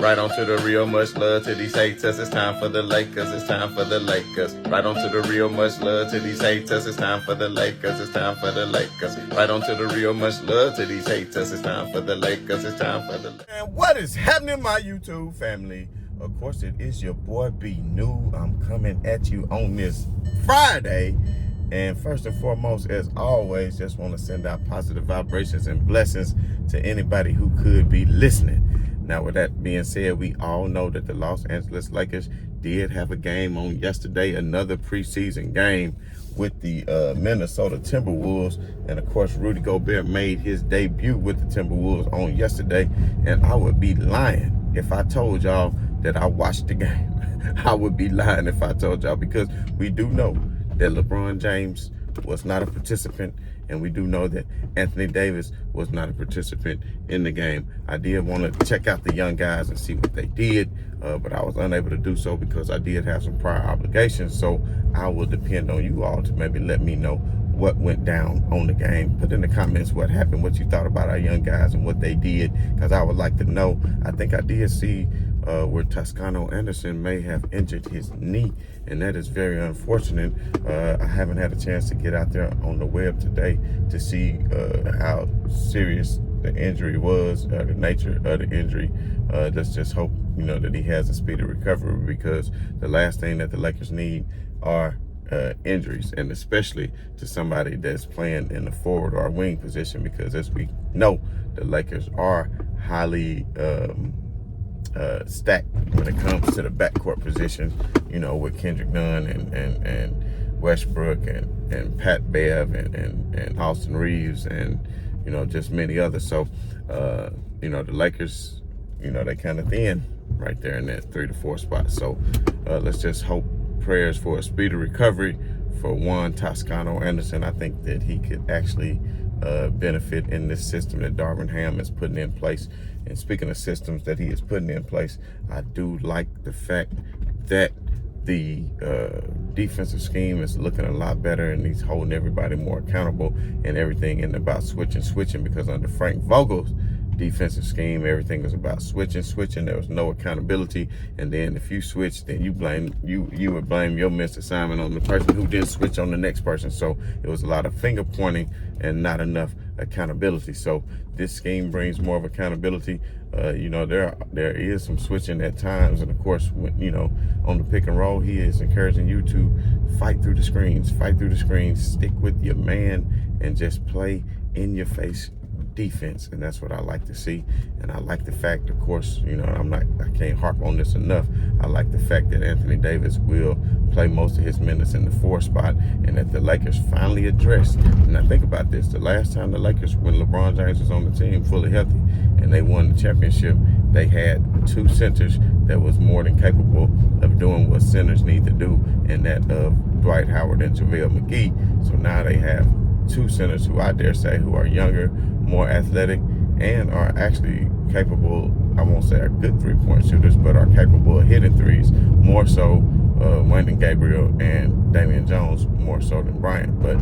Right on to the real, much love to these haters. It's time for the Lakers. It's time for the Lakers. Right on to the real, much love to these haters. It's time for the Lakers. It's time for the Lakers. Right on to the real, much love to these haters. It's time for the Lakers. It's time for the Lakers. And what is happening, my YouTube family? Of course, it is your boy B New. I'm coming at you on this Friday. And first and foremost, as always, just want to send out positive vibrations and blessings to anybody who could be listening. Now, with that being said, we all know that the Los Angeles Lakers did have a game on yesterday, another preseason game with the Minnesota Timberwolves. And, of course, Rudy Gobert made his debut with the Timberwolves on yesterday. And I would be lying if I told y'all that I watched the game. I would be lying if I told y'all, because we do know that LeBron James was not a participant, and we do know that Anthony Davis was not a participant in the game. I did want to check out the young guys and see what they did, but I was unable to do so because I did have some prior obligations. So I will depend on you all to maybe let me know what went down on the game. Put in the comments what happened, what you thought about our young guys and what they did, because I would like to know. I think I did see where Toscano Anderson may have injured his knee, and that is very unfortunate. I haven't had a chance to get out there on the web today to see how serious the injury was, the nature of the injury. Let's just hope, that he has a speedy recovery, because the last thing that the Lakers need are injuries, and especially to somebody that's playing in the forward or wing position, because as we know, the Lakers are highly stacked when it comes to the backcourt position, with Kendrick Nunn and Westbrook and Pat Bev and Austin Reeves and, just many others. So, the Lakers, they kind of thin right there in that 3 to 4 spot. So let's just hope, prayers for a speedy recovery for Juan Toscano Anderson. I think that he could actually benefit in this system that Darvin Ham is putting in place. And speaking of systems that he is putting in place, I do like the fact that the defensive scheme is looking a lot better, and he's holding everybody more accountable, and everything isn't about switching, because under Frank Vogel's defensive scheme, everything was about switching. There was no accountability, and then if you switch, then you would blame your missed assignment on the person who didn't switch on the next person. So it was a lot of finger pointing and not enough accountability. So this scheme brings more of accountability. There is some switching at times, and of course, on the pick and roll, he is encouraging you to fight through the screens, stick with your man, and just play in your face defense. And that's what I like to see. And I like the fact, of course, I can't harp on this enough. I like the fact that Anthony Davis will play most of his minutes in the 4 spot, and that the Lakers finally addressed. And I think about this, the last time the Lakers, when LeBron James was on the team fully healthy and they won the championship, they had 2 centers that was more than capable of doing what centers need to do, and that of Dwight Howard and JaVale McGee. So now they have 2 centers who I dare say who are younger, more athletic, and are actually capable, I won't say are good 3-point shooters, but are capable of hitting threes, more so Wendell Gabriel and Damian Jones, more so than Bryant. But,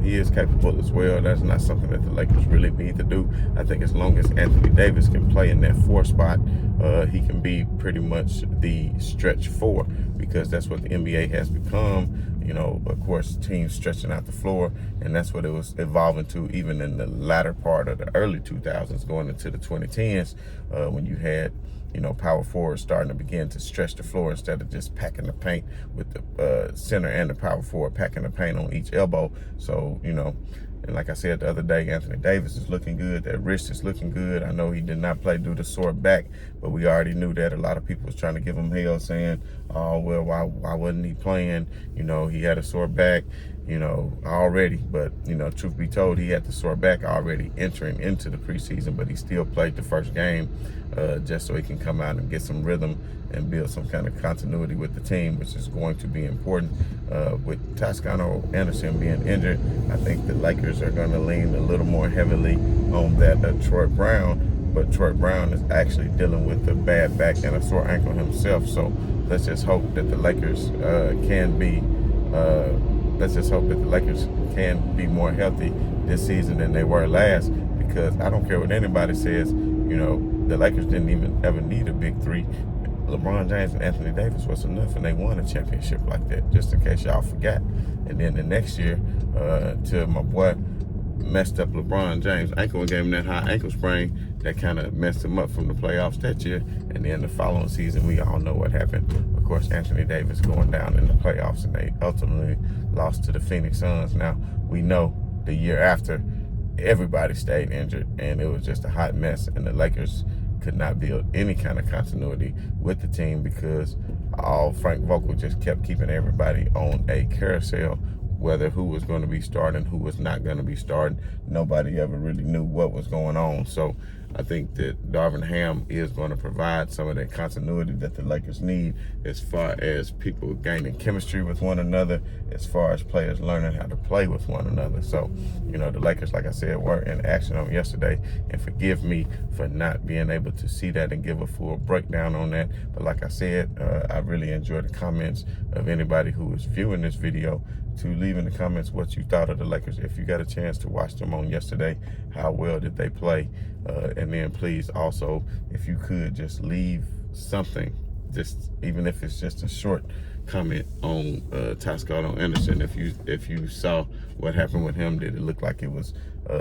he is capable as well. That's not something that the Lakers really need to do. I think as long as Anthony Davis can play in that 4 spot, he can be pretty much the stretch 4, because that's what the NBA has become. Of course, teams stretching out the floor, and that's what it was evolving to even in the latter part of the early 2000s, going into the 2010s, when you had, power forwards starting to begin to stretch the floor instead of just packing the paint, with the center and the power forward packing the paint on each elbow. So, and like I said the other day, Anthony Davis is looking good. That wrist is looking good. I know he did not play due to sore back, but we already knew that. A lot of people was trying to give him hell, saying, oh, well, why wasn't he playing? He had a sore back, already. But, truth be told, he had the sore back already entering into the preseason, but he still played the first game just so he can come out and get some rhythm and build some kind of continuity with the team, which is going to be important. With Toscano Anderson being injured, I think the Lakers are going to lean a little more heavily on that Troy Brown, but Troy Brown is actually dealing with a bad back and a sore ankle himself. So let's just hope that the Lakers can be more healthy this season than they were last, because I don't care what anybody says, the Lakers didn't even ever need a big three. LeBron James and Anthony Davis was enough, and they won a championship like that, just in case y'all forgot. And then the next year, till my boy messed up LeBron James' ankle and gave him that high ankle sprain that kind of messed him up from the playoffs that year. And then the following season, we all know what happened. Of course, Anthony Davis going down in the playoffs, and they ultimately lost to the Phoenix Suns. Now, we know the year after, everybody stayed injured, and it was just a hot mess, and the Lakers could not build any kind of continuity with the team because Frank Vogel just kept keeping everybody on a carousel, whether who was going to be starting, who was not going to be starting. Nobody ever really knew what was going on. So I think that Darvin Ham is going to provide some of that continuity that the Lakers need as far as people gaining chemistry with one another, as far as players learning how to play with one another. So, the Lakers, like I said, were in action on yesterday, and forgive me for not being able to see that and give a full breakdown on that. But like I said, I really enjoyed the comments of anybody who is viewing this video to leave in the comments what you thought of the Lakers. If you got a chance to watch them on yesterday, how well did they play? And then please also, if you could, just leave something, just even if it's just a short comment on Toscano Anderson. If you saw what happened with him, did it look like it was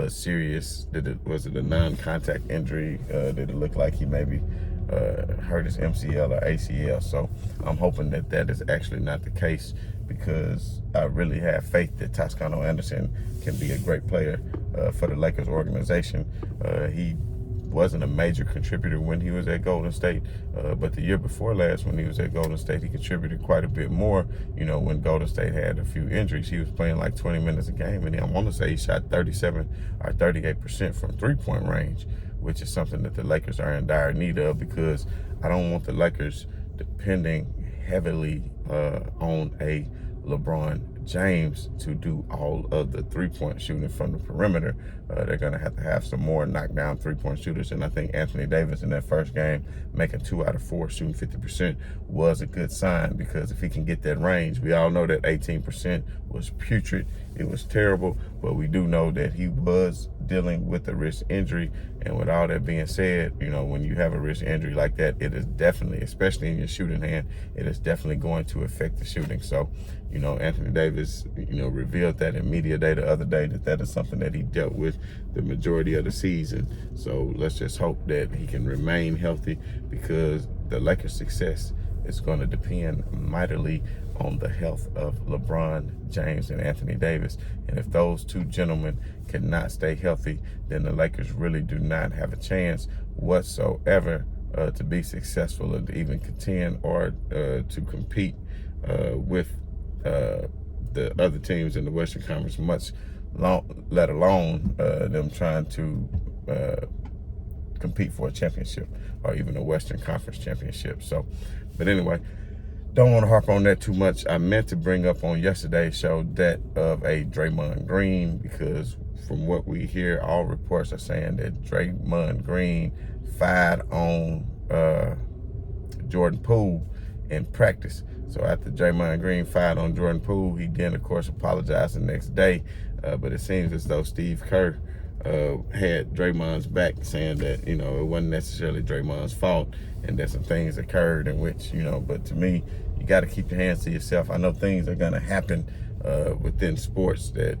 serious? Was it a non-contact injury? Did it look like he maybe hurt his MCL or ACL? So I'm hoping that that is actually not the case, because I really have faith that Toscano Anderson can be a great player for the Lakers organization. He wasn't a major contributor when he was at Golden State, but the year before last, when he was at Golden State, he contributed quite a bit more. When Golden State had a few injuries, he was playing like 20 minutes a game, and I want to say he shot 37 or 38% from three-point range, which is something that the Lakers are in dire need of, because I don't want the Lakers depending heavily on a LeBron James to do all of the three-point shooting from the perimeter. They're going to have some more knockdown three-point shooters, and I think Anthony Davis in that first game making 2 out of 4, shooting 50% was a good sign, because if he can get that range, we all know that 18% was putrid. It was terrible, but we do know that he was dealing with a wrist injury. And with all that being said, when you have a wrist injury like that, it is definitely, especially in your shooting hand, it is definitely going to affect the shooting. So, Anthony Davis, revealed that in media day the other day, that is something that he dealt with the majority of the season. So let's just hope that he can remain healthy, because the Lakers' success is going to depend mightily on the health of LeBron James and Anthony Davis. And if those two gentlemen cannot stay healthy, then the Lakers really do not have a chance whatsoever to be successful, or to even contend, or to compete with the other teams in the Western Conference, let alone them trying to compete for a championship or even a Western Conference championship. So, but anyway, don't want to harp on that too much. I meant to bring up on yesterday's show that of a Draymond Green, because from what we hear, all reports are saying that Draymond Green fired on Jordan Poole in practice. So after Draymond Green fired on Jordan Poole, he then, of course, apologized the next day. But it seems as though Steve Kerr had Draymond's back, saying that, it wasn't necessarily Draymond's fault, and that some things occurred in which, but to me, you got to keep your hands to yourself. I know things are going to happen within sports that,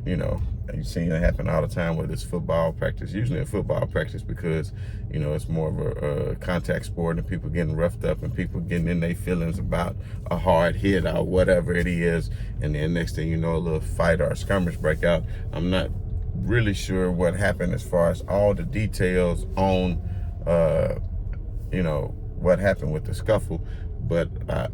you've seen it happen all the time, whether it's football practice, usually in football practice, because, it's more of a contact sport, and people getting roughed up and people getting in their feelings about a hard hit or whatever it is. And then next thing you know, a little fight or a skirmish break out. I'm not really sure what happened as far as all the details on, what happened with the scuffle. But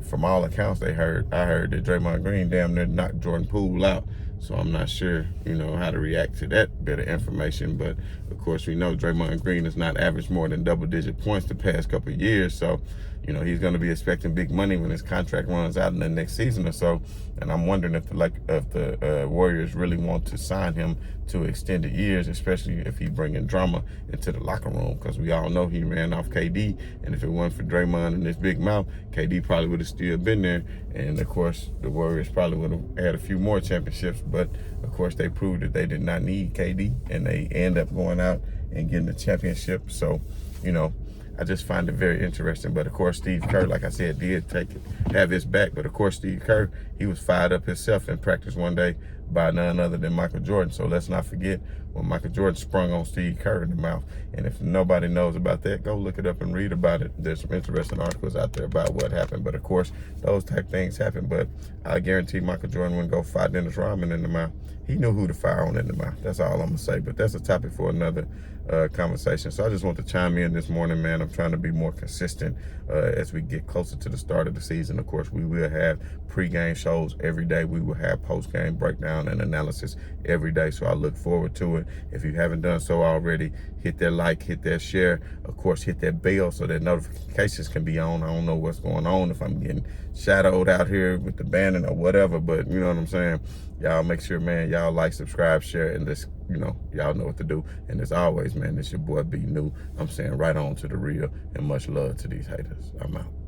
from all accounts I heard that Draymond Green damn near knocked Jordan Poole out. So I'm not sure, how to react to that bit of information. But, of course, we know Draymond Green has not averaged more than double-digit points the past couple of years. So, he's going to be expecting big money when his contract runs out in the next season or so. And I'm wondering if the Warriors really want to sign him to extended years, especially if he bringing drama into the locker room, because we all know he ran off KD. And if it wasn't for Draymond and his big mouth, KD probably would have still been there. And, of course, the Warriors probably would have had a few more championships. But, of course, they proved that they did not need KD, and they end up going out and getting the championship. So, I just find it very interesting. But of course, Steve Kerr, like I said, did have his back. But of course, Steve Kerr, he was fired up himself in practice one day by none other than Michael Jordan. So let's not forget when Michael Jordan sprung on Steve Kerr in the mouth. And if nobody knows about that, go look it up and read about it. There's some interesting articles out there about what happened. But of course, those type things happen. But I guarantee Michael Jordan wouldn't go fire Dennis Rodman in the mouth. He knew who to fire on in the mouth. That's all I'm gonna say. But that's a topic for another conversation. So I just want to chime in this morning, man. I'm trying to be more consistent as we get closer to the start of the season. Of course, we will have pregame shows every day. We will have postgame breakdown and analysis every day. So I look forward to it. If you haven't done so already, hit that like, hit that share. Of course, hit that bell so that notifications can be on. I don't know what's going on, if I'm getting shadowed out here with the banning or whatever, but you know what I'm saying? Y'all make sure, man, y'all like, subscribe, share, and this, y'all know what to do. And as always, man, this your boy B New. I'm saying right on to the real, and much love to these haters. I'm out.